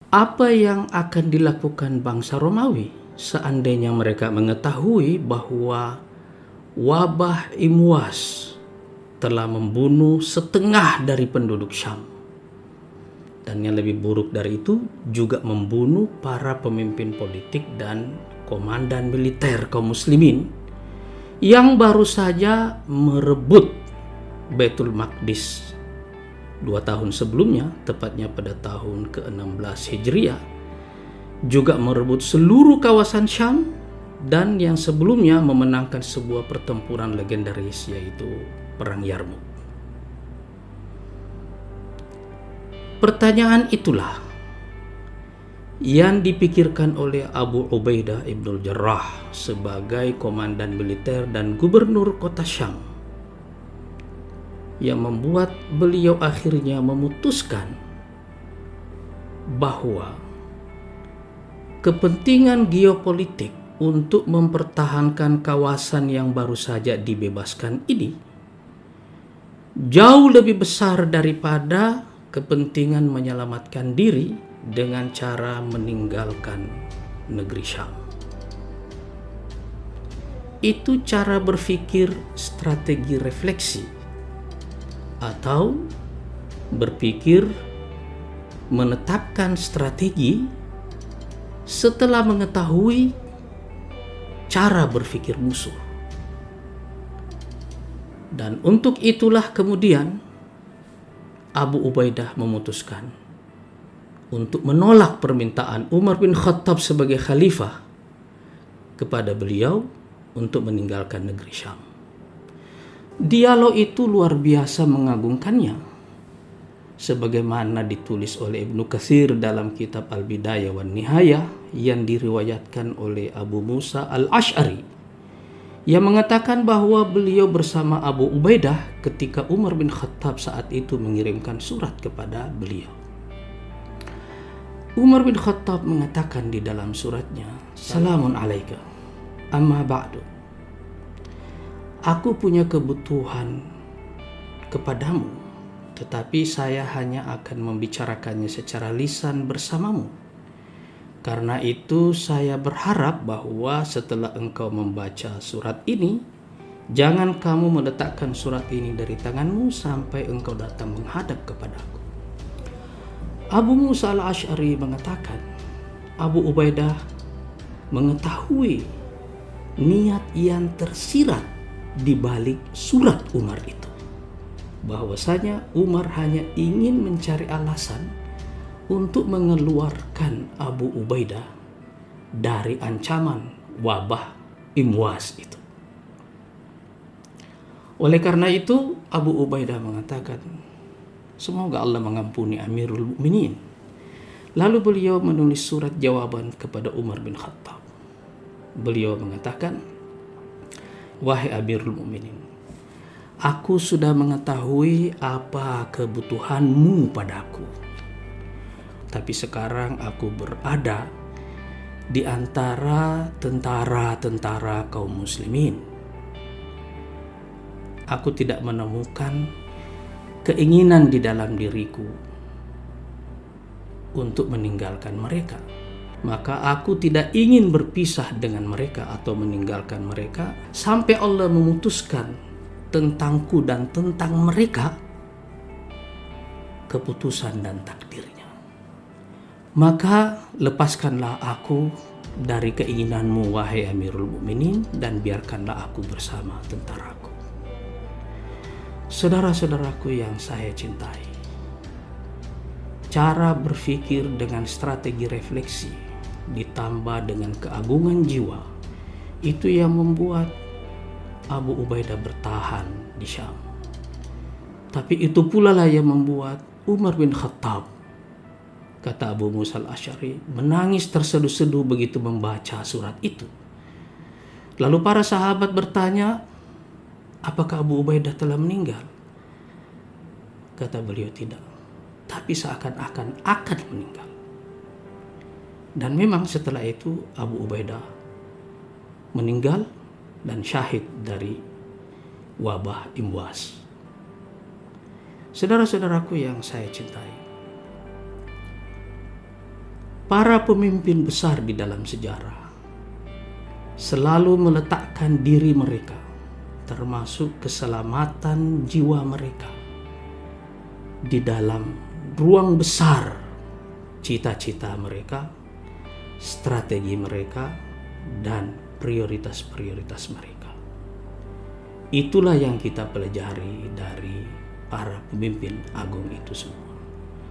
Apa yang akan dilakukan bangsa Romawi seandainya mereka mengetahui bahwa wabah Imwas telah membunuh setengah dari penduduk Syam? Dan yang lebih buruk dari itu, juga membunuh para pemimpin politik dan komandan militer kaum muslimin yang baru saja merebut Baitul Maqdis 2 tahun sebelumnya, tepatnya pada tahun ke-16 Hijriah, juga merebut seluruh kawasan Syam, dan yang sebelumnya memenangkan sebuah pertempuran legendaris, yaitu Perang Yarmuk. Pertanyaan itulah yang dipikirkan oleh Abu Ubaidah Ibnul Jarrah sebagai komandan militer dan gubernur kota Syam, yang membuat beliau akhirnya memutuskan bahwa kepentingan geopolitik untuk mempertahankan kawasan yang baru saja dibebaskan ini jauh lebih besar daripada kepentingan menyelamatkan diri dengan cara meninggalkan negeri Syam. Itu cara berpikir strategi refleksi, atau berpikir menetapkan strategi setelah mengetahui cara berpikir musuh. Dan untuk itulah kemudian Abu Ubaidah memutuskan untuk menolak permintaan Umar bin Khattab sebagai khalifah kepada beliau untuk meninggalkan negeri Syam. Dialog itu luar biasa mengagumkannya, sebagaimana ditulis oleh Ibnu Katsir dalam kitab Al-Bidayah wan Nihayah, yang diriwayatkan oleh Abu Musa Al-Asy'ari, yang mengatakan bahwa beliau bersama Abu Ubaidah ketika Umar bin Khattab saat itu mengirimkan surat kepada beliau. Umar bin Khattab mengatakan di dalam suratnya, "Salamun alaika, amma ba'du. Aku punya kebutuhan kepadamu, tetapi saya hanya akan membicarakannya secara lisan bersamamu. Karena itu saya berharap bahwa setelah engkau membaca surat ini, jangan kamu meletakkan surat ini dari tanganmu sampai engkau datang menghadap kepadaku." Abu Musa Al-Asy'ari mengatakan, Abu Ubaidah mengetahui niat yang tersirat di balik surat Umar itu, bahwasanya Umar hanya ingin mencari alasan untuk mengeluarkan Abu Ubaidah dari ancaman wabah Imwas itu. Oleh karena itu, Abu Ubaidah mengatakan, semoga Allah mengampuni Amirul Mukminin. Lalu beliau menulis surat jawaban kepada Umar bin Khattab. Beliau mengatakan, "Wahai Amirul Mukminin, aku sudah mengetahui apa kebutuhanmu padaku. Tapi sekarang aku berada di antara tentara-tentara kaum muslimin. Aku tidak menemukan keinginan di dalam diriku untuk meninggalkan mereka. Maka aku tidak ingin berpisah dengan mereka atau meninggalkan mereka sampai Allah memutuskan tentangku dan tentang mereka keputusan dan takdirnya. Maka lepaskanlah aku dari keinginanmu, wahai Amirul Mukminin, dan biarkanlah aku bersama tentaraku." Saudara-saudaraku yang saya cintai, cara berpikir dengan strategi refleksi ditambah dengan keagungan jiwa, itu yang membuat Abu Ubaidah bertahan di Syam. Tapi itu pula lah yang membuat Umar bin Khattab, kata Abu Musa Al-Asy'ari, menangis terseduh-seduh begitu membaca surat itu. Lalu para sahabat bertanya, apakah Abu Ubaidah telah meninggal? Kata beliau, tidak, tapi seakan-akan akan meninggal. Dan memang setelah itu Abu Ubaidah meninggal dan syahid dari wabah Imwas. Saudara-saudaraku yang saya cintai, Para pemimpin besar di dalam sejarah selalu meletakkan diri mereka, termasuk keselamatan jiwa mereka, di dalam ruang besar cita-cita mereka, strategi mereka, dan prioritas-prioritas mereka. Itulah yang kita pelajari dari para pemimpin agung itu semua.